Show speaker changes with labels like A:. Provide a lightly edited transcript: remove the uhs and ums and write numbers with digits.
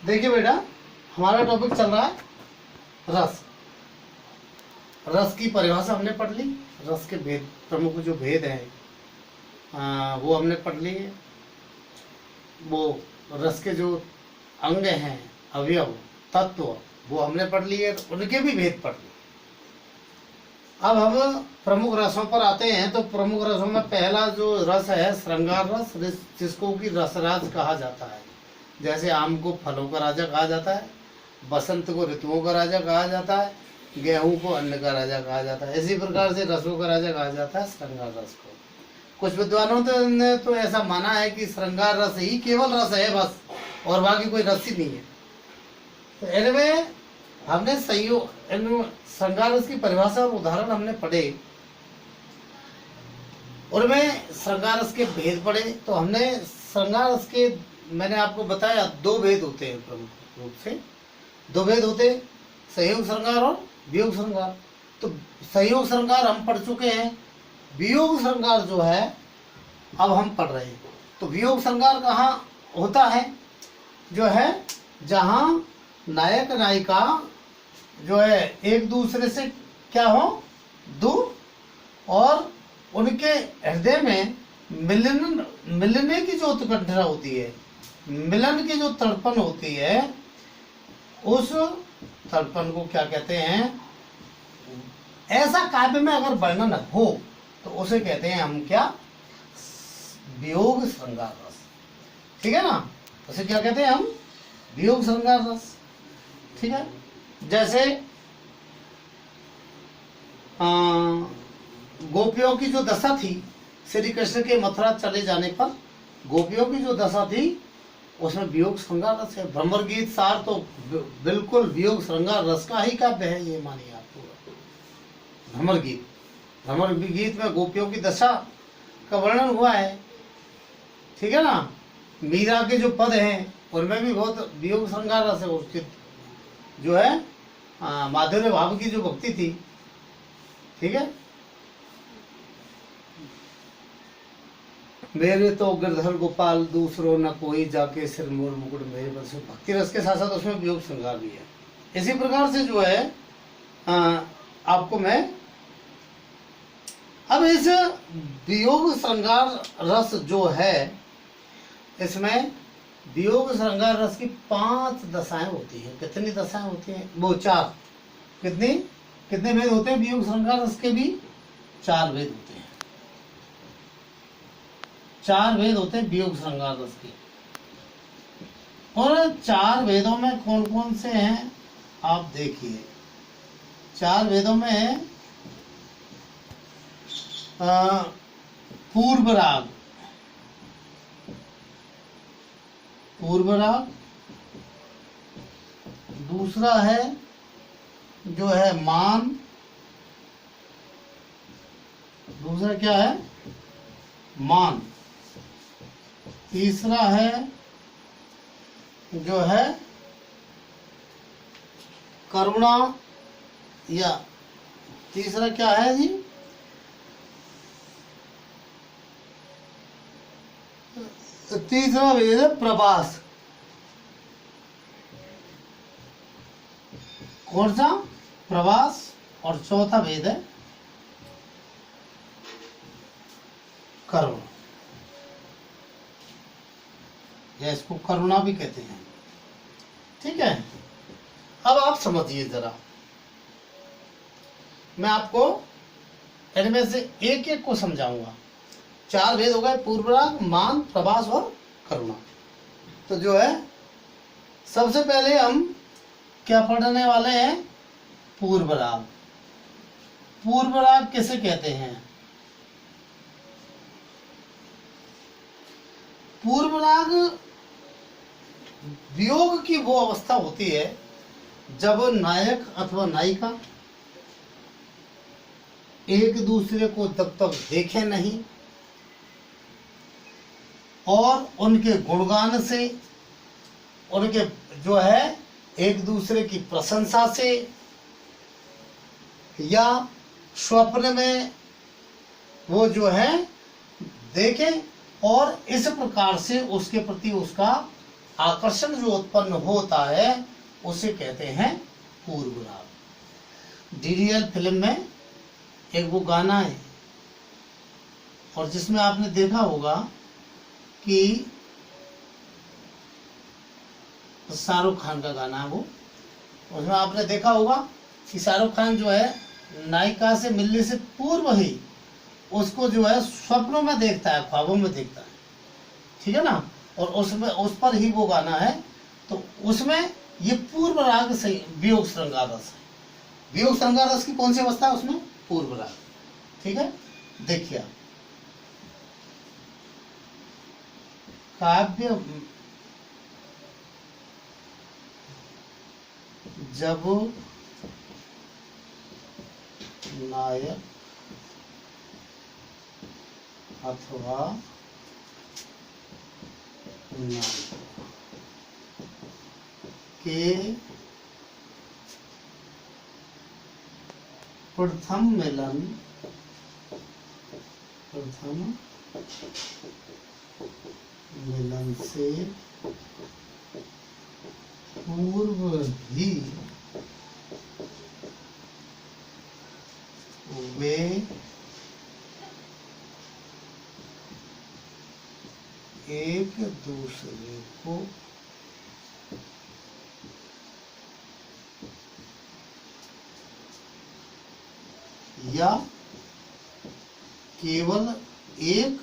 A: देखिए बेटा, हमारा टॉपिक चल रहा है रस। रस की परिभाषा हमने पढ़ ली, रस के भेद, प्रमुख जो भेद हैं वो हमने पढ़ लिए। वो रस के जो अंग हैं, अवयव, तत्व, वो हमने पढ़ लिए, उनके भी भेद पढ़ लिए। अब हम प्रमुख रसों पर आते हैं। तो प्रमुख रसों में पहला जो रस है श्रृंगार रस, जिसको कि रसराज कहा जाता है। जैसे आम को फलों का राजा कहा जाता है, बसंत को ऋतुओं का राजा कहा जाता है, गेहूं को अन्न का राजा कहा जाता है। इसी प्रकार से रसों का राजा कहा जाता है श्रृंगार रस को। कुछ विद्वानों ने तो ऐसा माना है कि श्रृंगार रस ही केवल रस है बस, और बाकी कोई रस ही नहीं है। तो इनमें हमने श्रृंगार रस की परिभाषा और उदाहरण हमने पढ़े, उनमें श्रृंगार रस के भेद पढ़े। तो हमने श्रृंगार रस के, मैंने आपको बताया, दो भेद होते हैं प्रमुख रूप से। दो भेद होते, संयोग श्रृंगार और वियोग श्रृंगार। तो संयोग श्रृंगार हम पढ़ चुके हैं, वियोग श्रृंगार जो है अब हम पढ़ रहे हैं। तो वियोग श्रृंगार कहाँ होता है? जो है जहाँ नायक नायिका जो है एक दूसरे से क्या हो, दूर, और उनके हृदय में मिलने की जो उत्कंठा होती है, मिलन की जो तड़पन होती है, उस तड़पन को क्या कहते हैं? ऐसा काव्य में अगर वर्णन हो तो उसे कहते हैं हम क्या? वियोग श्रृंगार रस। ठीक है ना? उसे क्या कहते हैं हम? वियोग श्रृंगार रस। ठीक है। जैसे गोपियों की जो दशा थी, श्री कृष्ण के मथुरा चले जाने पर गोपियों की जो दशा थी, उसमें वियोग श्रृंगार रस है। भ्रमर गीत सार तो बिल्कुल वियोग श्रृंगार रस का ही काव्य है, ये मानिए आप पूरा। भ्रमर गीत में गोपियों की दशा का वर्णन हुआ है। ठीक है ना? मीरा के जो पद हैं उनमें भी बहुत वियोग श्रृंगार रस है। उसके जो है माधुर्य भाव की जो भक्ति थी। ठीक है। मेरे तो गिरधर गोपाल दूसरो न कोई, जाके सिर मोर मुकुट मेरे बल से। भक्ति रस के साथ साथ उसमें वियोग श्रृंगार भी है। इसी प्रकार से जो है आपको मैं अब इस वियोग श्रृंगार रस जो है, इसमें वियोग श्रृंगार रस की 5 दशाएं होती हैं। कितनी दशाएं होती हैं? वो 4। कितने भेद होते हैं वियोग श्रृंगार रस के भी? 4 भेद होते हैं। 4 भेद होते हैं वियोग श्रृंगार रस के। और 4 भेदों में कौन कौन से हैं आप देखिए। 4 भेदों में पूर्व राग, दूसरा है जो है मान, दूसरा क्या है? मान। तीसरा है जो है करुणा, या तीसरा क्या है जी? तीसरा भेद है प्रवास। कौन सा? प्रवास। और चौथा भेद है करुणा, या इसको करुणा भी कहते हैं। ठीक है। अब आप समझिए जरा, मैं आपको इनमें से एक एक को समझाऊंगा। 4 भेद हो गए, पूर्व राग, मान, प्रवास और करुणा। तो जो है सबसे पहले हम क्या पढ़ने वाले हैं? पूर्व राग। पूर्व राग किसे कहते हैं? पूर्व राग वियोग की वो अवस्था होती है जब नायक अथवा नायिका एक दूसरे को जब तक देखे नहीं और उनके गुणगान से, उनके जो है एक दूसरे की प्रशंसा से, या स्वप्न में वो जो है देखें और इस प्रकार से उसके प्रति उसका आकर्षण जो उत्पन्न होता है उसे कहते हैं पूर्व राग। डीडीएल फिल्म में एक वो गाना है और जिसमें आपने देखा होगा कि शाहरुख खान का गाना है वो, उसमें आपने देखा होगा कि शाहरुख खान जो है नायिका से मिलने से पूर्व ही उसको जो है स्वप्नों में देखता है, ख्वाबों में देखता है, ठीक है ना, और उसमें उस पर ही वो गाना है। तो उसमें ये पूर्व राग से वियोग श्रृंगार रस है। वियोग श्रृंगार रस की कौन सी अवस्था है उसमें? पूर्व राग, ठीक है। देखिए आप, काव्य जब नायक अथवा नायिका के प्रथम मिलन से पूर्व ही वे एक दूसरे को या केवल एक